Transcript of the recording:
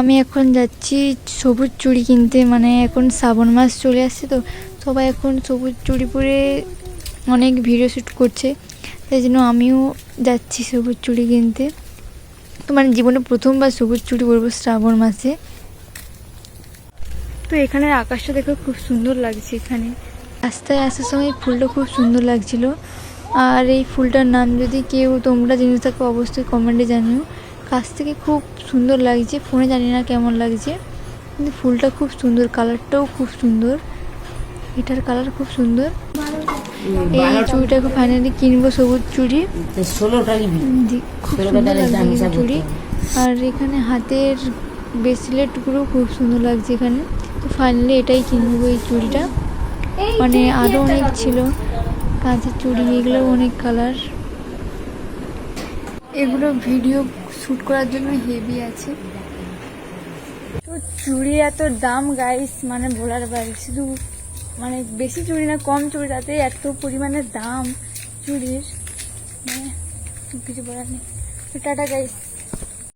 আমি এখন যাচ্ছি সবুজ চুড়ি কিনতে, মানে এখন শ্রাবণ মাস চলে আসছে তো সবাই এখন সবুজ চুড়ি পরে অনেক ভিডিও শ্যুট করছে, তাই জন্য আমিও যাচ্ছি সবুজ চুড়ি কিনতে। তো মানে জীবনে প্রথমবার সবুজ চুড়ি পরবো শ্রাবণ মাসে। তো এখানে আকাশটা দেখে খুব সুন্দর লাগছে। এখানে রাস্তায় আসার সময় ফুলটা খুব সুন্দর লাগছিল। আর এই ফুলটার নাম যদি কেউ তোমরা জেনে থাকো অবশ্যই কমেন্টে জানিও। কাছ থেকে খুব সুন্দর লাগছে, ফোনে জানি না কেমন লাগছে, কিন্তু ফুলটা খুব সুন্দর, কালারটাও খুব সুন্দর, এটার কালার খুব সুন্দর। এই চুড়িটাকে ফাইনালি কিনবো, সবুজ চুড়ি, খুব সুন্দর লাগছে চুড়ি। আর এখানে হাতের ব্রেসলেটগুলো খুব সুন্দর লাগছে এখানে। তো ফাইনালি এটাই কিনবো, এই চুড়িটা। মানে আরও অনেক ছিল কাঁচের চুড়ি, এগুলো অনেক কালার। এগুলো ভিডিও শ্যুট করার জন্য হেভি আছে। তো চুড়ি এত দাম গাইস, মানে বলার বাইরে। শুধু মানে বেশি চুড়ি না, কম চুড়ি, তাতে এত পরিমাণে দাম চুড়ির, মানে কিছু বলার নেই। তো টাটা গাইস।